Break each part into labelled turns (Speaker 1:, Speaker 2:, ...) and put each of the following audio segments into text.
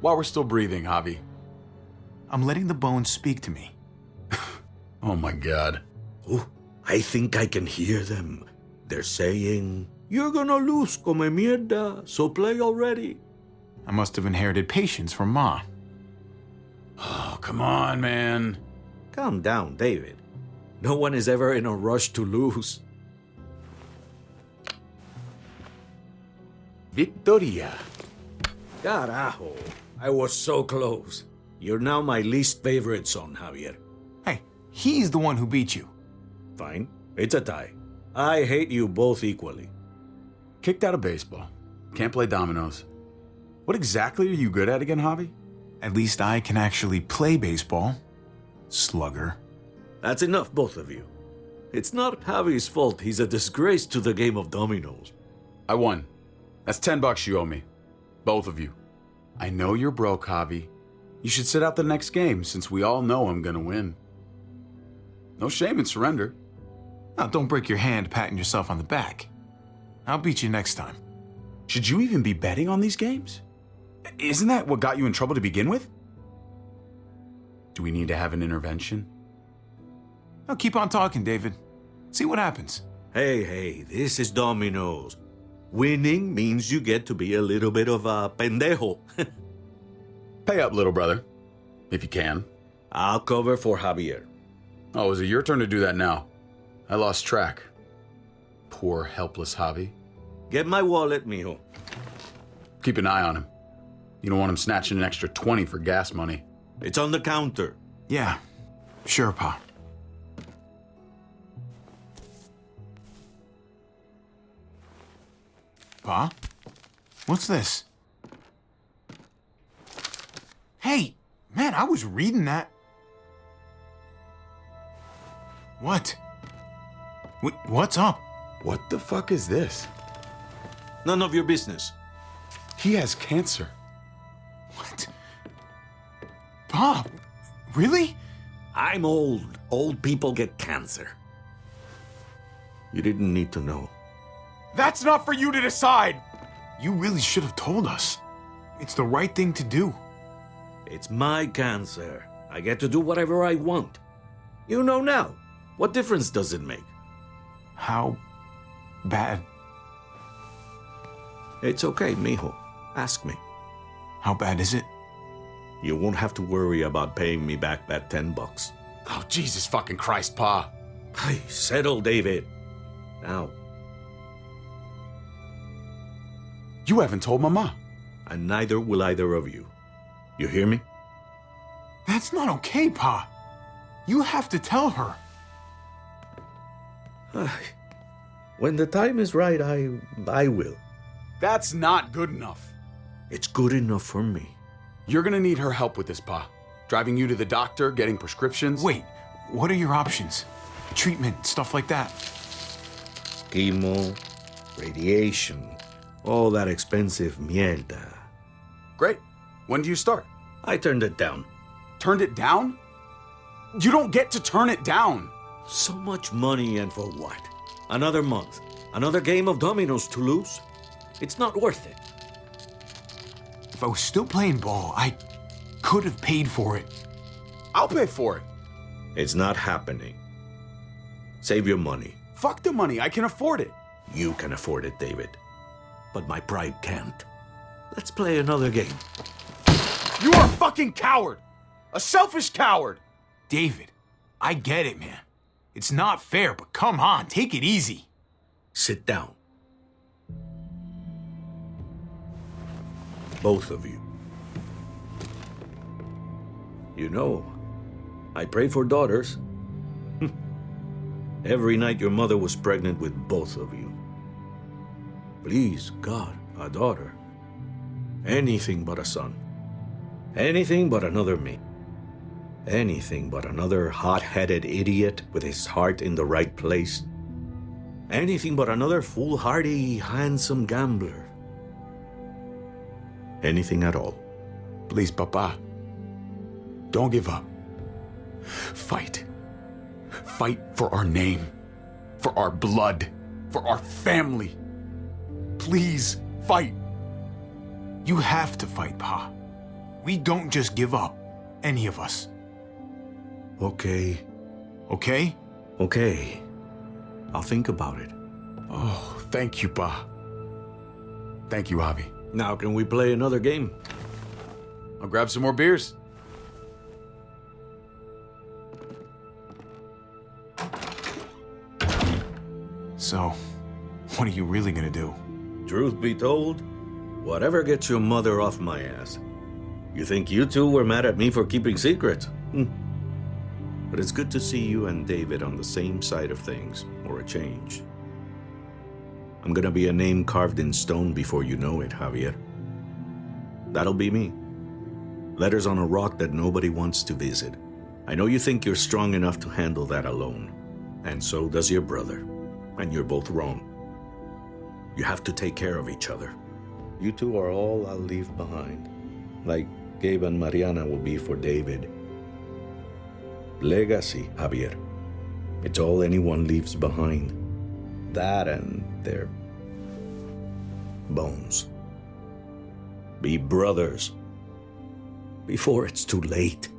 Speaker 1: While we're still breathing, Javi.
Speaker 2: I'm letting the bones speak to me.
Speaker 1: Oh my God.
Speaker 3: Oh, I think I can hear them. They're saying, "You're gonna lose, come mierda, so play already."
Speaker 2: I must have inherited patience from Ma.
Speaker 1: Oh, come on, man.
Speaker 3: Calm down, David. No one is ever in a rush to lose.
Speaker 1: Victoria.
Speaker 3: Carajo, I was so close. You're now my least favorite son, Javier.
Speaker 2: Hey, he's the one who beat you.
Speaker 3: Fine, it's a tie. I hate you both equally.
Speaker 1: Kicked out of baseball. Can't play dominoes. What exactly are you good at again, Javi?
Speaker 2: At least I can actually play baseball. Slugger.
Speaker 3: That's enough, both of you. It's not Javi's fault he's a disgrace to the game of dominoes.
Speaker 1: I won. That's $10 you owe me. Both of you. I know you're broke, Javi. You should sit out the next game since we all know I'm gonna win. No shame in surrender.
Speaker 2: Now, don't break your hand patting yourself on the back. I'll beat you next time.
Speaker 1: Should you even be betting on these games? Isn't that what got you in trouble to begin with? Do we need to have an intervention?
Speaker 2: Now keep on talking, David. See what happens.
Speaker 3: Hey, this is dominoes. Winning means you get to be a little bit of a pendejo.
Speaker 1: Pay up, little brother. If you can.
Speaker 3: I'll cover for Javier.
Speaker 1: Oh, is it your turn to do that now? I lost track. Poor, helpless Javi.
Speaker 3: Get my wallet, mijo.
Speaker 1: Keep an eye on him. You don't want him snatching an extra 20 for gas money.
Speaker 3: It's on the counter.
Speaker 2: Yeah, sure, Pa. Pa? What's this? Hey, man, I was reading that. What? What's up?
Speaker 1: What the fuck is this?
Speaker 3: None of your business.
Speaker 1: He has cancer.
Speaker 2: What? Pa, really?
Speaker 3: I'm old. Old people get cancer. You didn't need to know.
Speaker 2: That's not for you to decide. You really should have told us. It's the right thing to do.
Speaker 3: It's my cancer. I get to do whatever I want. You know now. What difference does it make?
Speaker 2: How bad?
Speaker 3: It's okay, mijo. Ask me.
Speaker 2: How bad is it?
Speaker 3: You won't have to worry about paying me back that $10.
Speaker 1: Oh, Jesus fucking Christ, Pa.
Speaker 3: Hey, settle, David. Now.
Speaker 1: You haven't told Mama.
Speaker 3: And neither will either of you. You hear me?
Speaker 2: That's not okay, Pa. You have to tell her.
Speaker 3: When the time is right, I will.
Speaker 1: That's not good enough.
Speaker 3: It's good enough for me.
Speaker 1: You're gonna need her help with this, Pa. Driving you to the doctor, getting prescriptions.
Speaker 2: Wait, what are your options? Treatment, stuff like that.
Speaker 3: Chemo, radiation, all that expensive mierda.
Speaker 1: Great. When do you start?
Speaker 3: I turned it down.
Speaker 1: Turned it down? You don't get to turn it down.
Speaker 3: So much money, and for what? Another month. Another game of dominoes to lose? It's not worth it.
Speaker 2: If I was still playing ball, I could have paid for it.
Speaker 1: I'll pay for it.
Speaker 3: It's not happening. Save your money.
Speaker 1: Fuck the money. I can afford it.
Speaker 3: You can afford it, David. But my pride can't. Let's play another game.
Speaker 1: You are a fucking coward. A selfish coward.
Speaker 2: David, I get it, man. It's not fair, but come on, take it easy.
Speaker 3: Sit down. Both of you. You know, I pray for daughters. Every night your mother was pregnant with both of you. Please, God, a daughter. Anything but a son. Anything but another me. Anything but another hot-headed idiot with his heart in the right place. Anything but another foolhardy, handsome gambler. Anything at all.
Speaker 1: Please, Papa. Don't give up. Fight. Fight for our name. For our blood. For our family. Please, fight.
Speaker 2: You have to fight, Pa. We don't just give up. Any of us.
Speaker 3: Okay.
Speaker 2: Okay?
Speaker 3: Okay. I'll think about it.
Speaker 1: Oh, thank you, Pa. Thank you, Javi.
Speaker 3: Now, can we play another game?
Speaker 1: I'll grab some more beers.
Speaker 2: So, what are you really gonna do?
Speaker 3: Truth be told, whatever gets your mother off my ass. You think you two were mad at me for keeping secrets? But it's good to see you and David on the same side of things, or a change. I'm gonna be a name carved in stone before you know it, Javier. That'll be me. Letters on a rock that nobody wants to visit. I know you think you're strong enough to handle that alone. And so does your brother. And you're both wrong. You have to take care of each other. You two are all I'll leave behind. Like Gabe and Mariana will be for David. Legacy, Javier. It's all anyone leaves behind. That and their bones. Be brothers. Before it's too late.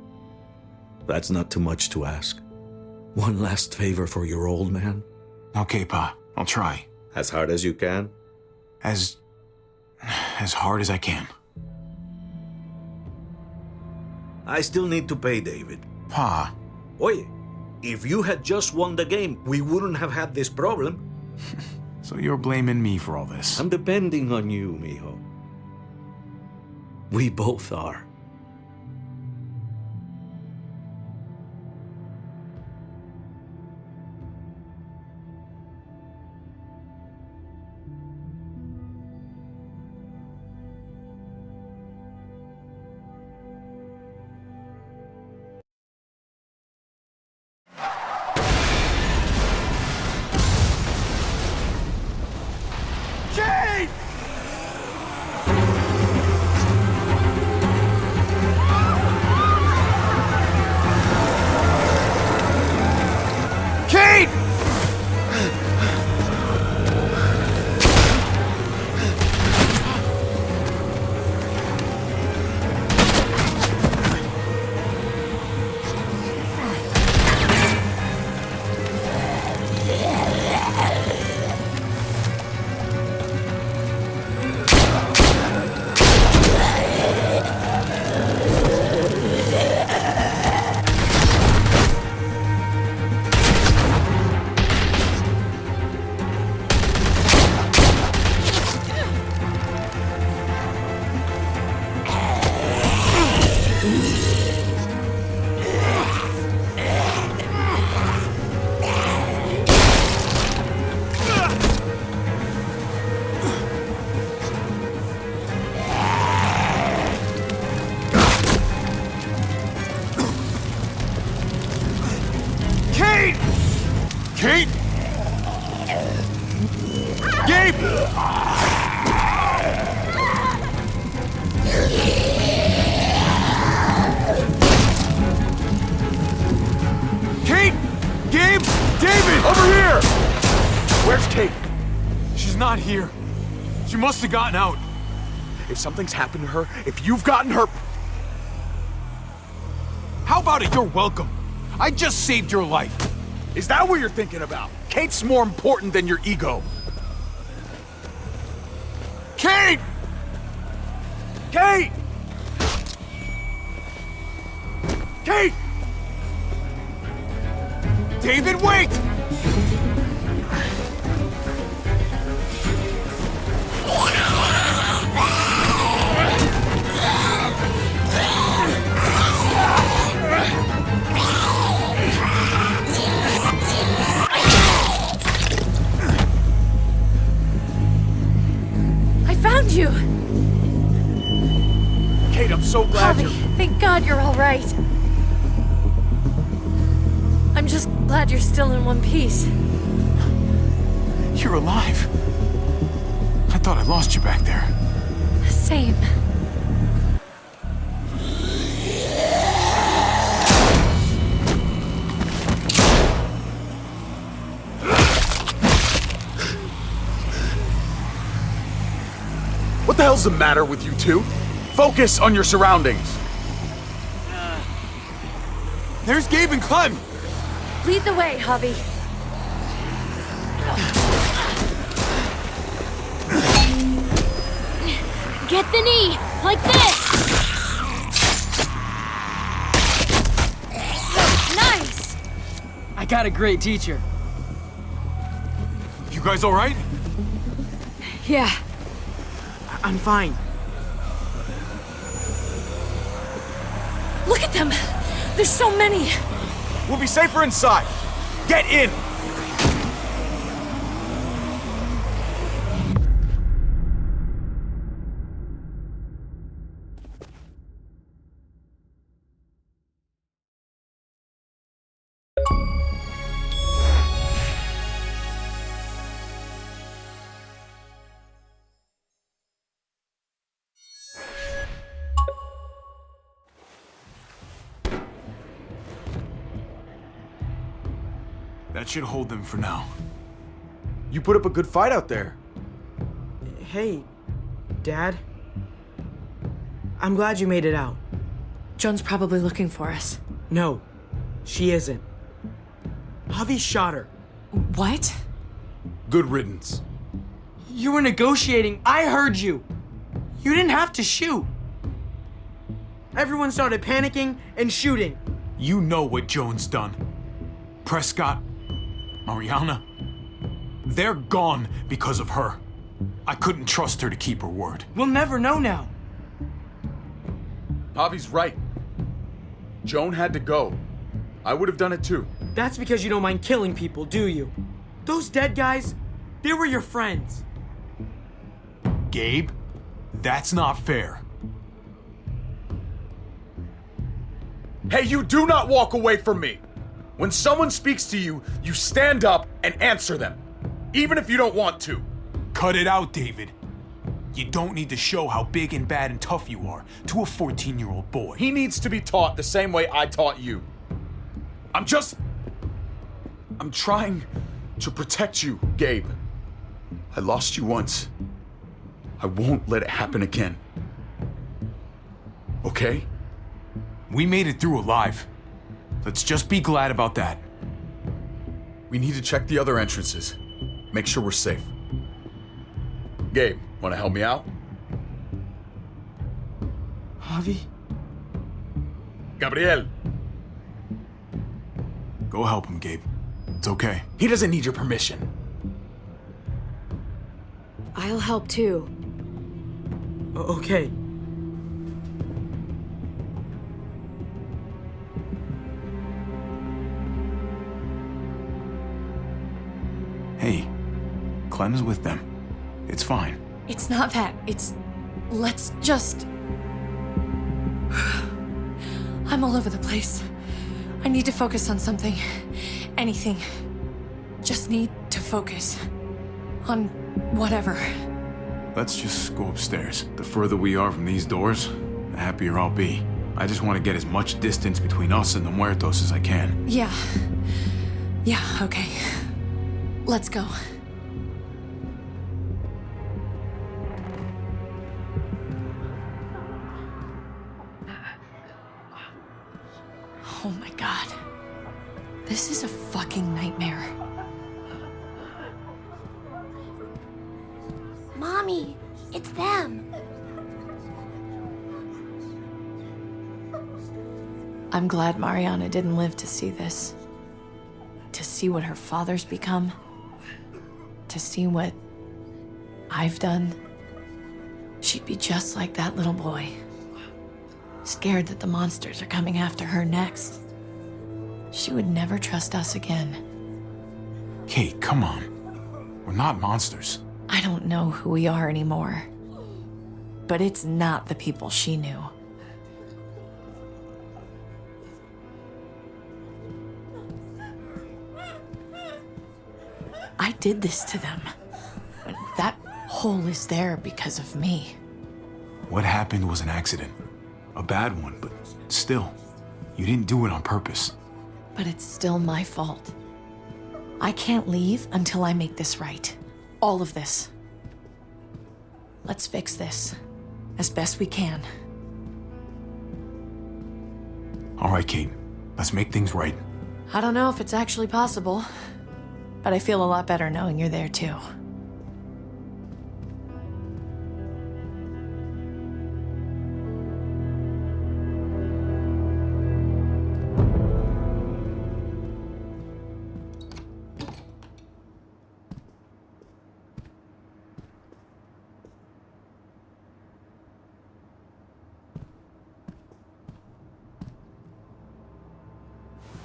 Speaker 3: That's not too much to ask. One last favor for your old man.
Speaker 2: Okay, Pa. I'll try.
Speaker 3: As hard as you can.
Speaker 2: As hard as I can.
Speaker 3: I still need to pay David.
Speaker 2: Pa.
Speaker 3: Oye, if you had just won the game, we wouldn't have had this problem.
Speaker 2: So you're blaming me for all this?
Speaker 3: I'm depending on you, mijo. We both are.
Speaker 1: Kate!
Speaker 2: Kate! Kate! Kate! Gabe! Kate! Gabe! David! Over here!
Speaker 1: Where's Kate?
Speaker 2: She's not here. She must have gotten out.
Speaker 1: If something's happened to her, if you've gotten her...
Speaker 2: How about it? You're welcome. I just saved your life.
Speaker 1: Is that what you're thinking about? Kate's more important than your ego.
Speaker 2: Kate!
Speaker 1: Kate! Kate!
Speaker 2: David, wait!
Speaker 4: I found you!
Speaker 1: Kate, I'm so glad
Speaker 4: Javi,
Speaker 1: you're...
Speaker 4: thank God you're all right. I'm just glad you're still in one piece.
Speaker 2: You're alive. I thought I lost you back there.
Speaker 4: Same.
Speaker 1: What the hell's the matter with you two? Focus on your surroundings.
Speaker 2: There's Gabe and Clem!
Speaker 4: Lead the way, Javi.
Speaker 5: Get the knee, like this!
Speaker 4: Nice!
Speaker 6: I got a great teacher.
Speaker 2: You guys alright?
Speaker 6: Yeah. I'm fine.
Speaker 4: Look at them! There's so many!
Speaker 2: We'll be safer inside. Get in! That should hold them for now.
Speaker 1: You put up a good fight out there.
Speaker 6: Hey, Dad. I'm glad you made it out.
Speaker 4: Joan's probably looking for us.
Speaker 6: No, she isn't. Javi shot her.
Speaker 4: What?
Speaker 1: Good riddance.
Speaker 6: You were negotiating. I heard you. You didn't have to shoot. Everyone started panicking and shooting.
Speaker 2: You know what Joan's done. Prescott, Mariana, they're gone because of her. I couldn't trust her to keep her word.
Speaker 6: We'll never know now.
Speaker 1: Javi's right. Joan had to go. I would have done it too.
Speaker 6: That's because you don't mind killing people, do you? Those dead guys, they were your friends.
Speaker 2: Gabe, that's not fair.
Speaker 1: Hey, you do not walk away from me. When someone speaks to you, you stand up and answer them, even if you don't want to.
Speaker 2: Cut it out, David. You don't need to show how big and bad and tough you are to a 14-year-old boy.
Speaker 1: He needs to be taught the same way I taught you. I'm trying to protect you, Gabe. I lost you once. I won't let it happen again. Okay?
Speaker 2: We made it through alive. Let's just be glad about that.
Speaker 1: We need to check the other entrances. Make sure we're safe. Gabe, wanna help me out?
Speaker 6: Javi?
Speaker 1: Gabriel.
Speaker 2: Go help him, Gabe. It's okay.
Speaker 1: He doesn't need your permission.
Speaker 4: I'll help too.
Speaker 6: Okay.
Speaker 2: Hey, Clem's with them. It's fine.
Speaker 4: It's not that. It's... Let's just... I'm all over the place. I need to focus on something. Anything. Just need to focus. On whatever.
Speaker 2: Let's just go upstairs. The further we are from these doors, the happier I'll be. I just want to get as much distance between us and the Muertos as I can.
Speaker 4: Yeah. Yeah, okay. Let's go. Oh my god. This is a fucking nightmare.
Speaker 5: Mommy, it's them.
Speaker 4: I'm glad Mariana didn't live to see this. To see what her father's become. To see what I've done. She'd be just like that little boy. Scared that the monsters are coming after her next. She would never trust us again.
Speaker 2: Kate, come on. We're not monsters.
Speaker 4: I don't know who we are anymore. But it's not the people she knew. I did this to them. That hole is there because of me.
Speaker 2: What happened was an accident. A bad one, but still, you didn't do it on purpose.
Speaker 4: But it's still my fault. I can't leave until I make this right. All of this. Let's fix this. As best we can.
Speaker 2: All right, Kate. Let's make things right.
Speaker 4: I don't know if it's actually possible, but I feel a lot better knowing you're there too.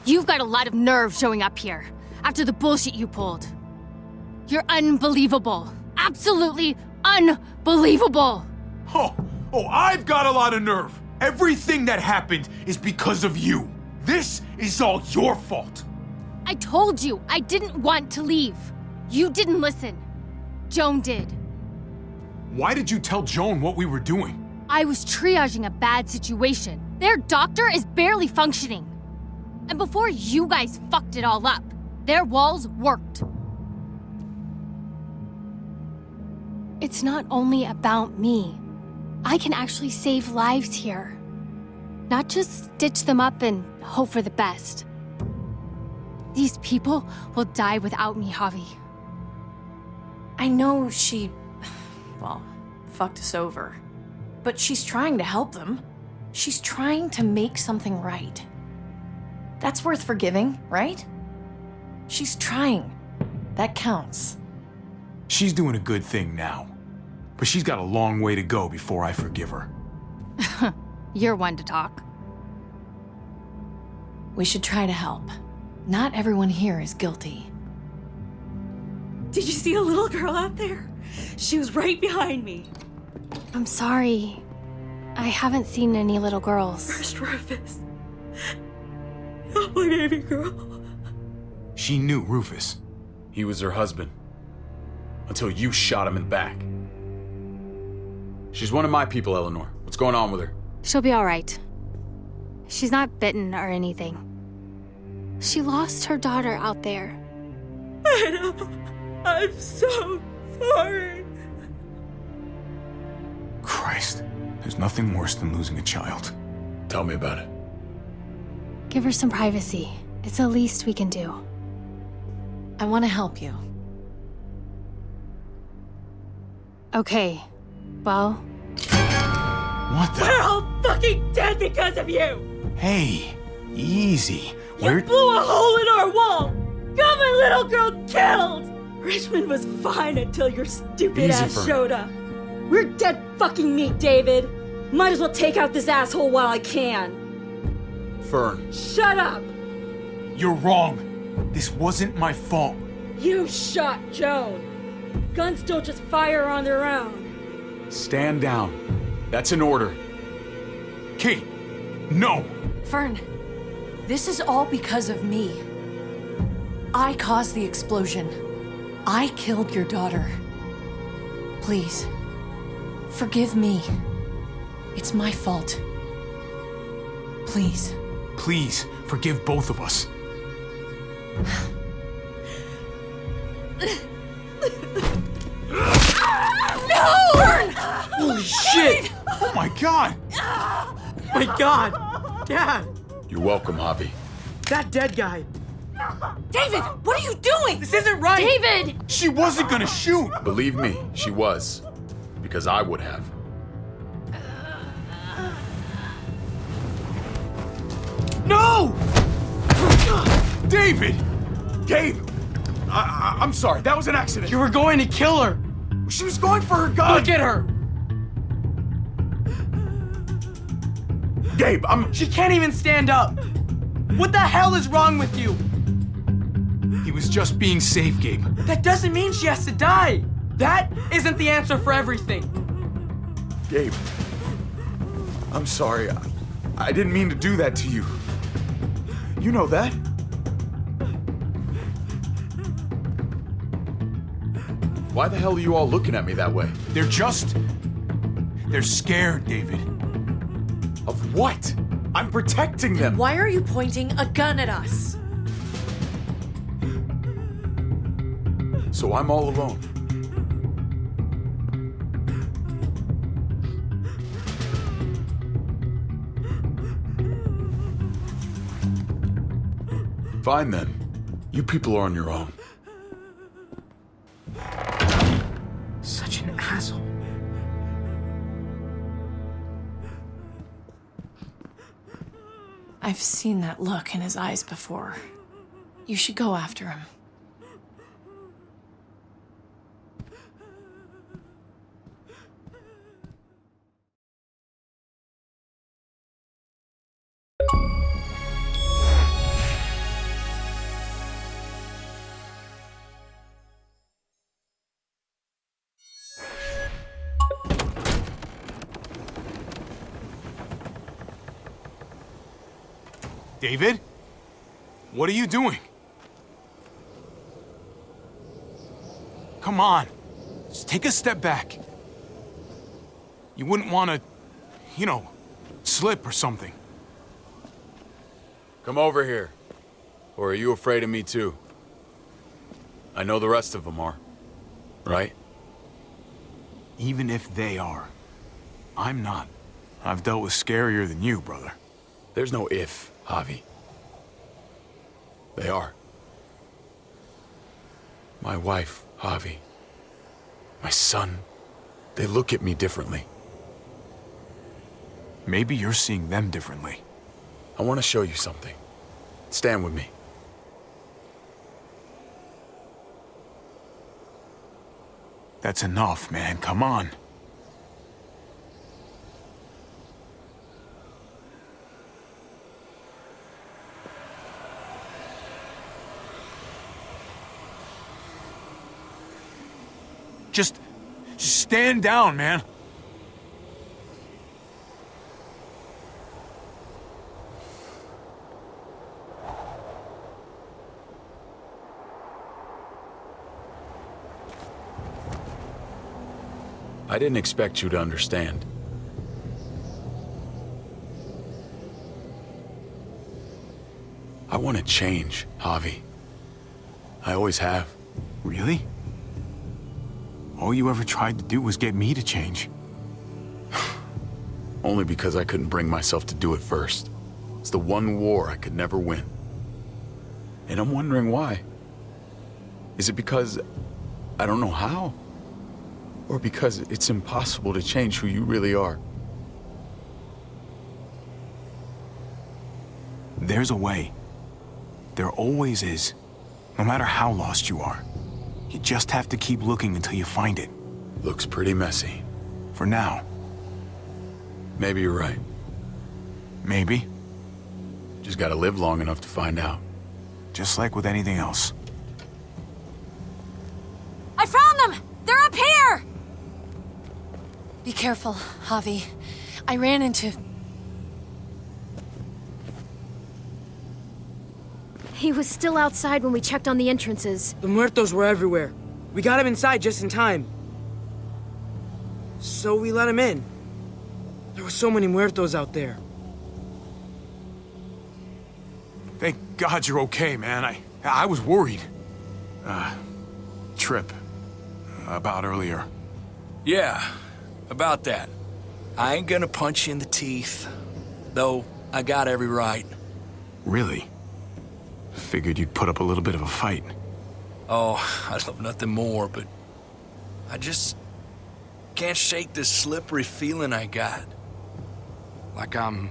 Speaker 5: You've got a lot of nerve showing up here after the bullshit you pulled. You're unbelievable. Absolutely unbelievable.
Speaker 2: Oh, I've got a lot of nerve. Everything that happened is because of you. This is all your fault.
Speaker 5: I told you I didn't want to leave. You didn't listen. Joan did.
Speaker 2: Why did you tell Joan what we were doing?
Speaker 5: I was triaging a bad situation. Their doctor is barely functioning. And before you guys fucked it all up, their walls worked. It's not only about me. I can actually save lives here. Not just stitch them up and hope for the best. These people will die without me, Javi.
Speaker 4: I know she, well, fucked us over. But she's trying to help them. She's trying to make something right. That's worth forgiving, right? She's trying. That counts.
Speaker 2: She's doing a good thing now. But she's got a long way to go before I forgive her.
Speaker 5: You're one to talk.
Speaker 4: We should try to help. Not everyone here is guilty.
Speaker 7: Did you see a little girl out there? She was right behind me.
Speaker 5: I'm sorry. I haven't seen any little girls.
Speaker 7: First Rufus. Oh, my baby girl.
Speaker 2: She knew Rufus.
Speaker 1: He was her husband. Until you shot him in the back. She's one of my people, Eleanor. What's going on with her?
Speaker 5: She'll be all right. She's not bitten or anything. She lost her daughter out there.
Speaker 7: I know. I'm so sorry.
Speaker 2: Christ, there's nothing worse than losing a child.
Speaker 1: Tell me about it.
Speaker 5: Give her some privacy. It's the least we can do.
Speaker 4: I want to help you.
Speaker 5: Okay. Well,
Speaker 2: What the?
Speaker 7: We're all fucking dead because of you!
Speaker 2: Hey, easy.
Speaker 7: You blew a hole in our wall! Got my little girl killed! Richmond was fine until your stupid
Speaker 1: Easy,
Speaker 7: ass
Speaker 1: Fern.
Speaker 7: showed up. We're dead fucking meat, David. Might as well take out this asshole while I can.
Speaker 1: Fern.
Speaker 7: Shut up!
Speaker 2: You're wrong. This wasn't my fault.
Speaker 7: You shot Joan. Guns don't just fire on their own.
Speaker 1: Stand down. That's an order.
Speaker 2: Kate, no.
Speaker 4: Fern, this is all because of me. I caused the explosion. I killed your daughter. Please, forgive me. It's my fault. Please.
Speaker 2: Please, forgive both of us.
Speaker 6: Holy shit!
Speaker 2: Oh my God!
Speaker 6: My God! Dad!
Speaker 1: You're welcome, Javi.
Speaker 6: That dead guy!
Speaker 7: David, what are you doing?
Speaker 6: This isn't right!
Speaker 5: David!
Speaker 2: She wasn't gonna shoot!
Speaker 1: Believe me, she was. Because I would have.
Speaker 2: No! David!
Speaker 1: Gabe! I'm sorry, that was an accident.
Speaker 6: You were going to kill her!
Speaker 1: She was going for her gun!
Speaker 6: Look at her!
Speaker 1: Gabe,
Speaker 6: She can't even stand up! What the hell is wrong with you?
Speaker 2: He was just being safe, Gabe.
Speaker 6: That doesn't mean she has to die! That isn't the answer for everything!
Speaker 1: Gabe. I'm sorry. I didn't mean to do that to you. You know that. Why the hell are you all looking at me that way?
Speaker 2: They're scared, David.
Speaker 1: Of what? I'm protecting them.
Speaker 4: Why are you pointing a gun at us?
Speaker 1: So I'm all alone. Fine then. You people are on your own.
Speaker 6: Such an asshole.
Speaker 4: I've seen that look in his eyes before. You should go after him.
Speaker 2: David? What are you doing? Come on. Just take a step back. You wouldn't want to, you know, slip or something.
Speaker 1: Come over here. Or are you afraid of me too? I know the rest of them are. Right?
Speaker 2: Even if they are, I'm not. I've dealt with scarier than you, brother.
Speaker 1: There's no if, Javi. They are. My wife, Javi. My son. They look at me differently.
Speaker 2: Maybe you're seeing them differently.
Speaker 1: I want to show you something. Stand with me.
Speaker 2: That's enough, man. Come on. Just stand down, man.
Speaker 1: I didn't expect you to understand. I want to change, Javi. I always have.
Speaker 2: Really? All you ever tried to do was get me to change.
Speaker 1: Only because I couldn't bring myself to do it first. It's the one war I could never win. And I'm wondering why. Is it because I don't know how? Or because it's impossible to change who you really are?
Speaker 2: There's a way. There always is. No matter how lost you are. You just have to keep looking until you find it.
Speaker 1: Looks pretty messy.
Speaker 2: For now.
Speaker 1: Maybe you're right.
Speaker 2: Maybe.
Speaker 1: Just gotta live long enough to find out.
Speaker 2: Just like with anything else.
Speaker 8: I found them! They're up here!
Speaker 4: Be careful, Javi. I ran into...
Speaker 8: He was still outside when we checked on the entrances.
Speaker 6: The muertos were everywhere. We got him inside just in time. So we let him in. There were so many muertos out there.
Speaker 2: Thank God you're okay, man. I was worried. Trip. About earlier.
Speaker 9: Yeah, about that. I ain't gonna punch you in the teeth, though I got every right.
Speaker 2: Really? Figured you'd put up a little bit of a fight.
Speaker 9: Oh, I'd love nothing more, but I just can't shake this slippery feeling I got. Like I'm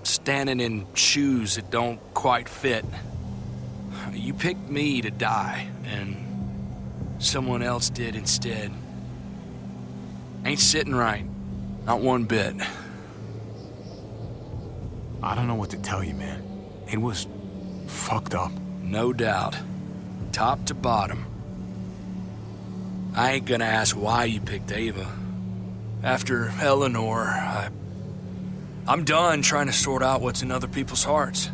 Speaker 9: standing in shoes that don't quite fit. You picked me to die, and someone else did instead. Ain't sitting right. Not one bit.
Speaker 2: I don't know what to tell you, man. It was fucked up.
Speaker 9: No doubt. Top to bottom. I ain't gonna ask why you picked Ava. After Eleanor, I'm done trying to sort out what's in other people's hearts.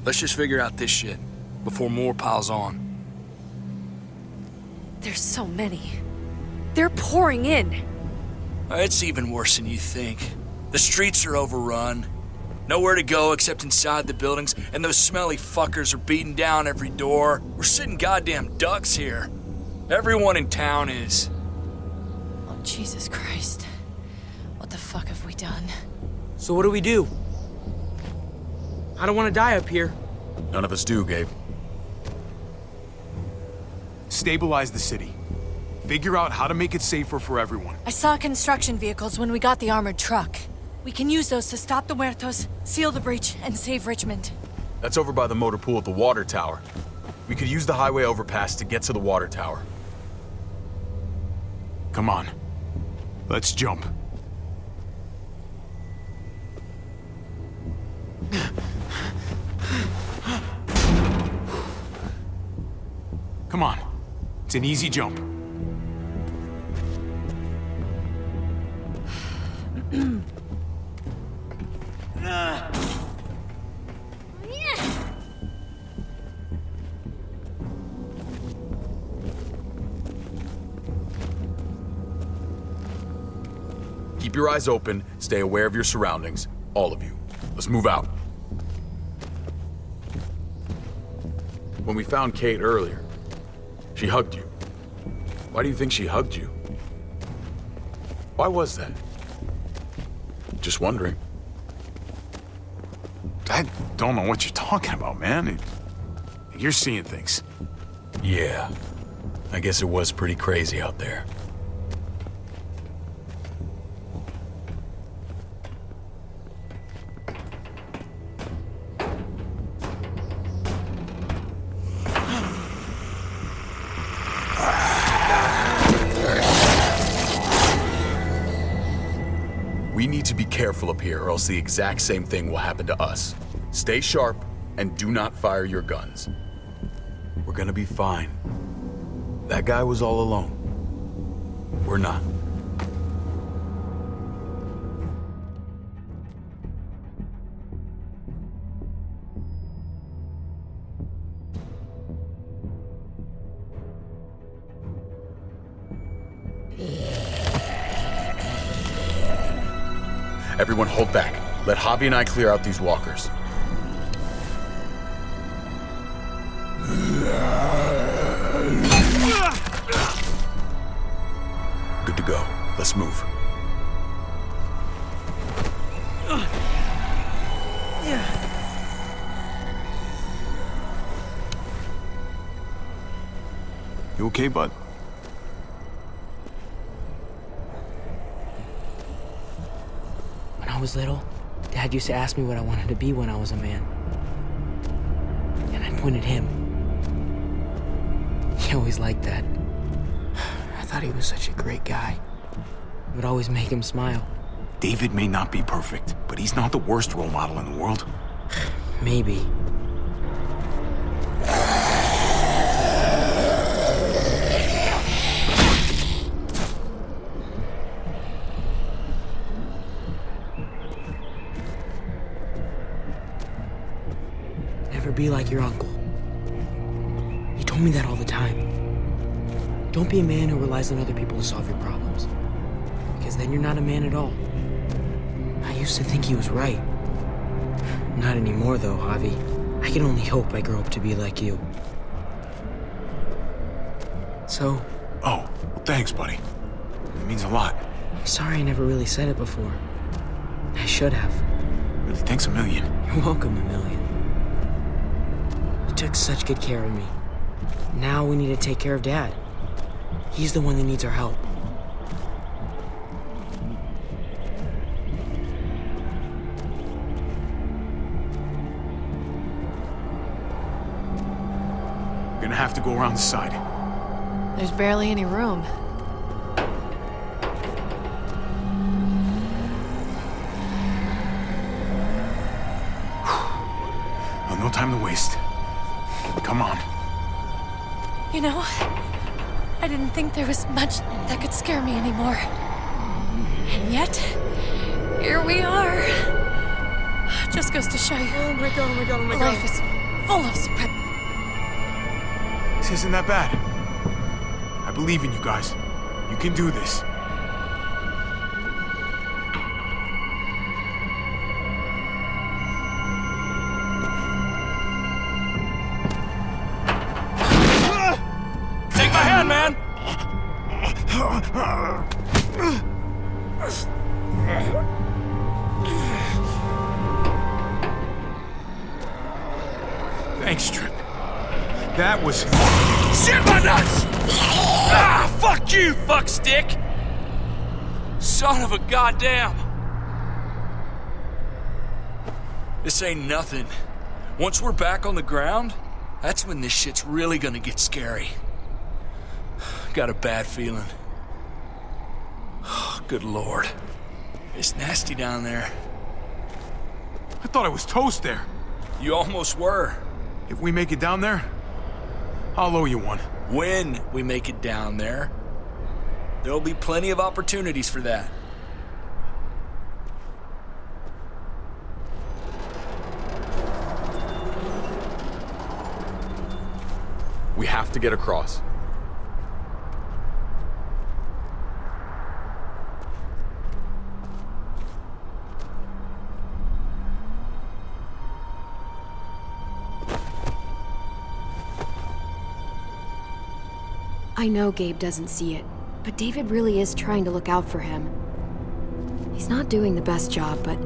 Speaker 9: Let's just figure out this shit before more piles on.
Speaker 8: There's so many. They're pouring in.
Speaker 9: It's even worse than you think. The streets are overrun. Nowhere to go except inside the buildings, and those smelly fuckers are beating down every door. We're sitting goddamn ducks here. Everyone in town is.
Speaker 4: Oh, Jesus Christ. What the fuck have we done?
Speaker 6: So what do we do? I don't want to die up here.
Speaker 1: None of us do, Gabe.
Speaker 2: Stabilize the city. Figure out how to make it safer for everyone.
Speaker 10: I saw construction vehicles when we got the armored truck. We can use those to stop the muertos, seal the breach, and save Richmond.
Speaker 1: That's over by the motor pool at the water tower. We could use the highway overpass to get to the water tower.
Speaker 2: Come on. Let's jump. Come on. It's an easy jump.
Speaker 1: Keep your eyes open, stay aware of your surroundings, all of you. Let's move out. When we found Kate earlier, she hugged you. Why do you think she hugged you? Why was that? Just wondering.
Speaker 2: I don't know what you're talking about, man. You're seeing things.
Speaker 1: Yeah. I guess it was pretty crazy out there. We need to be careful up here, or else the exact same thing will happen to us. Stay sharp, and do not fire your guns. We're gonna be fine. That guy was all alone. We're not. Everyone hold back. Let Javi and I clear out these walkers. Good to go. Let's move.
Speaker 2: You okay, bud?
Speaker 6: When I was little, Dad used to ask me what I wanted to be when I was a man. And I'd point at him. He always liked that. I thought he was such a great guy. It would always make him smile.
Speaker 2: David may not be perfect, but he's not the worst role model in the world.
Speaker 6: Maybe. Never be like your uncle. He told me that all the time. Don't be a man who relies on other people to solve your problems. Because then you're not a man at all. I used to think he was right. Not anymore, though, Javi. I can only hope I grow up to be like you. So...
Speaker 2: Oh, well, thanks, buddy. It means a lot.
Speaker 6: I'm sorry I never really said it before. I should have.
Speaker 2: Really, thanks a million.
Speaker 6: You're welcome, a million. You took such good care of me. Now we need to take care of Dad. He's the one that needs our help.
Speaker 2: We're gonna have to go around the side.
Speaker 4: There's barely any room.
Speaker 2: Well, no time to waste. Come on.
Speaker 10: You know, I didn't think there was much that could scare me anymore. And yet, here we are. Just goes to show you.
Speaker 6: Oh my god, oh my god, oh my god.
Speaker 10: Life is full of surprises.
Speaker 2: This isn't that bad. I believe in you guys. You can do this.
Speaker 9: Take my hand, man!
Speaker 2: That was...
Speaker 9: Shit my nuts! Ah, fuck you, fuckstick! Son of a goddamn! This ain't nothing. Once we're back on the ground, that's when this shit's really gonna get scary. Got a bad feeling. Oh, good lord. It's nasty down there.
Speaker 2: I thought I was toast there.
Speaker 9: You almost were.
Speaker 2: If we make it down there, I'll owe you one.
Speaker 9: When we make it down there, there'll be plenty of opportunities for that.
Speaker 1: We have to get across.
Speaker 8: I know Gabe doesn't see it, but David really is trying to look out for him. He's not doing the best job, but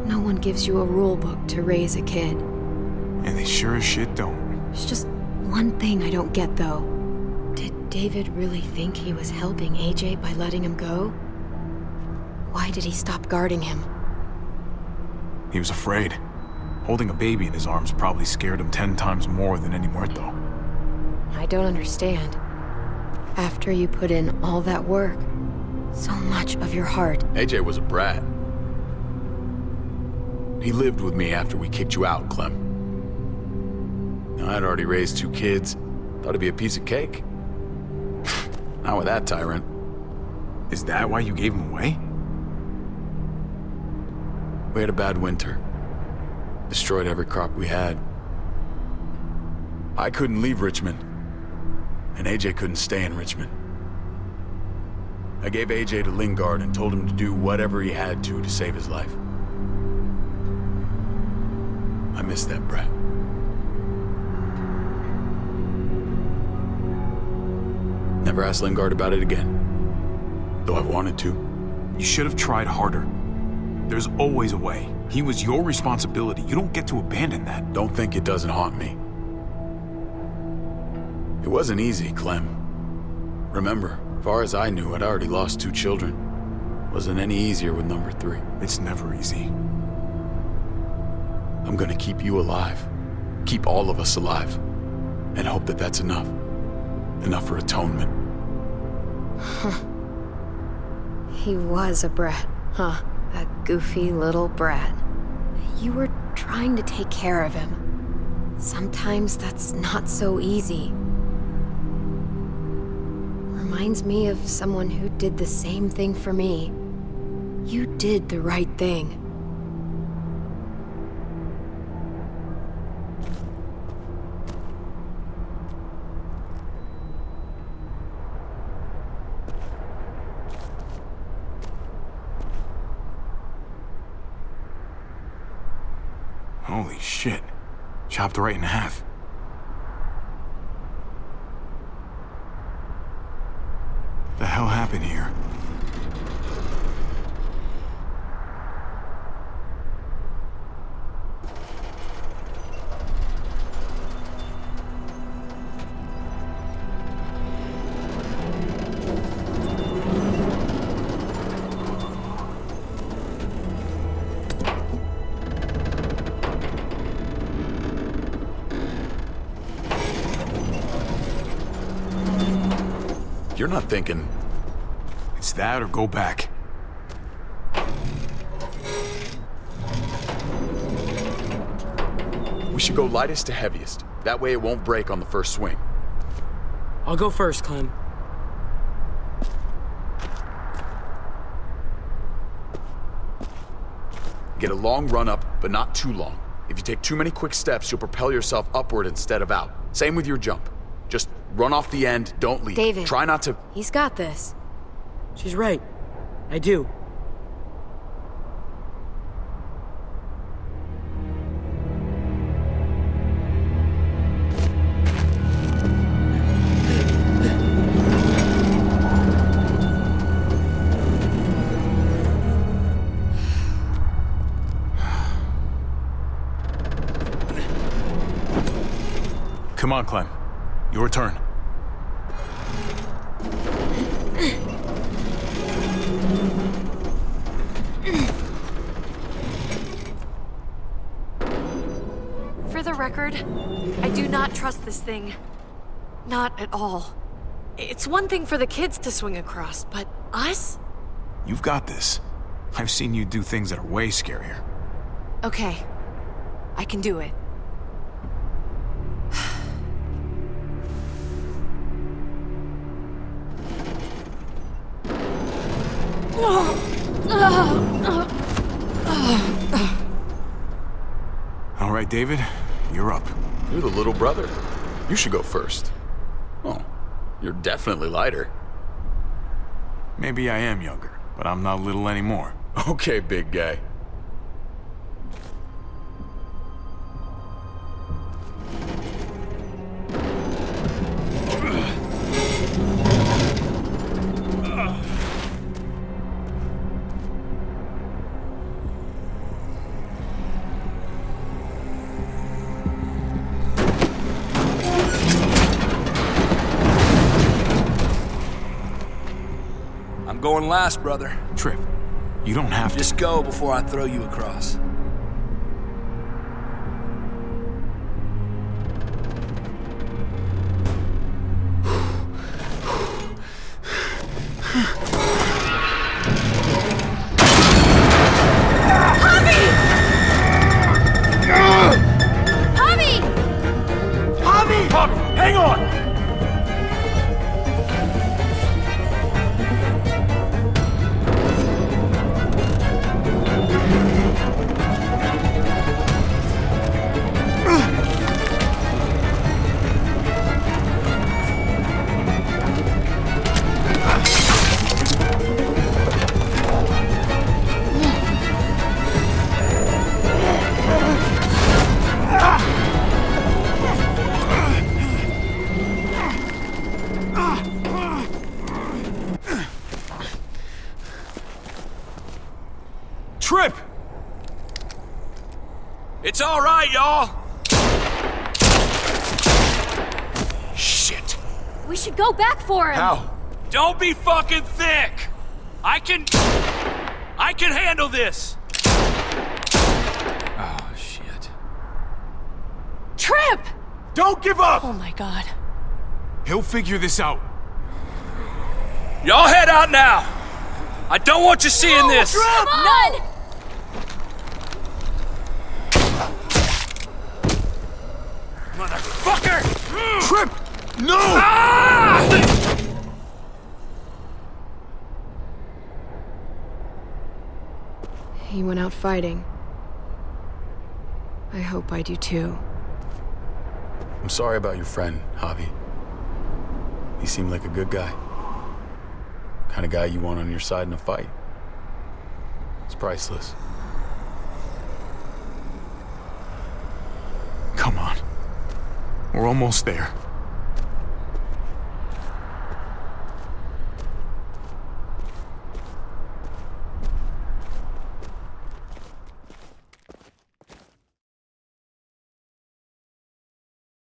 Speaker 8: no one gives you a rule book to raise a kid.
Speaker 2: And they sure as shit don't.
Speaker 8: There's just one thing I don't get, though. Did David really think he was helping AJ by letting him go? Why did he stop guarding him?
Speaker 2: He was afraid. Holding a baby in his arms probably scared him 10 times more than any muerto.
Speaker 8: I don't understand. After you put in all that work, so much of your heart.
Speaker 1: AJ was a brat. He lived with me after we kicked you out, Clem. Now, I'd already raised 2 kids. Thought it'd be a piece of cake. Not with that tyrant.
Speaker 2: Is that why you gave him away?
Speaker 1: We had a bad winter. Destroyed every crop we had. I couldn't leave Richmond. And AJ couldn't stay in Richmond. I gave AJ to Lingard and told him to do whatever he had to save his life. I miss that brat. Never asked Lingard about it again, though I wanted to.
Speaker 2: You should have tried harder. There's always a way. He was your responsibility. You don't get to abandon that.
Speaker 1: Don't think it doesn't haunt me. It wasn't easy, Clem. Remember, far as I knew, I'd already lost 2 children. Wasn't any easier with number 3.
Speaker 2: It's never easy.
Speaker 1: I'm gonna keep you alive. Keep all of us alive. And hope that that's enough. Enough for atonement.
Speaker 8: He was a brat, huh? A goofy little brat. You were trying to take care of him. Sometimes that's not so easy. Reminds me of someone who did the same thing for me. You did the right thing.
Speaker 2: Holy shit. Chopped right in half. The hell happened here?
Speaker 1: You're not thinking...
Speaker 2: It's that or go back.
Speaker 1: We should go lightest to heaviest. That way it won't break on the first swing.
Speaker 6: I'll go first, Clem.
Speaker 1: Get a long run up, but not too long. If you take too many quick steps, you'll propel yourself upward instead of out. Same with your jump. Just run off the end, don't leave.
Speaker 8: David.
Speaker 1: Try not to...
Speaker 8: He's got this.
Speaker 6: She's right. I do.
Speaker 2: Come on, Clem. Your turn.
Speaker 10: For the record, I do not trust this thing. Not at all. It's one thing for the kids to swing across, but us?
Speaker 2: You've got this. I've seen you do things that are way scarier.
Speaker 10: Okay. I can do it.
Speaker 2: All right, David, you're up.
Speaker 1: You're the little brother. You should go first. Oh, you're definitely lighter.
Speaker 2: Maybe I am younger, but I'm not little anymore.
Speaker 1: Okay, big guy.
Speaker 9: I'm going last, brother.
Speaker 2: Trip, you don't have to.
Speaker 9: Just go before I throw you across.
Speaker 2: Hang on! Trip!
Speaker 9: It's all right, y'all. Shit.
Speaker 5: We should go back for him.
Speaker 1: How?
Speaker 9: Don't be fucking thick. I can handle this. Oh, shit.
Speaker 10: Trip!
Speaker 2: Don't give up!
Speaker 10: Oh my god.
Speaker 2: He'll figure this out.
Speaker 9: Y'all head out now. I don't want you seeing this.
Speaker 5: Come on!
Speaker 9: Motherfucker!
Speaker 2: Trip! No!
Speaker 9: Ah!
Speaker 8: He went out fighting. I hope I do too.
Speaker 1: I'm sorry about your friend, Javi. He seemed like a good guy. Kind of guy you want on your side in a fight. It's priceless.
Speaker 2: Come on. We're almost there.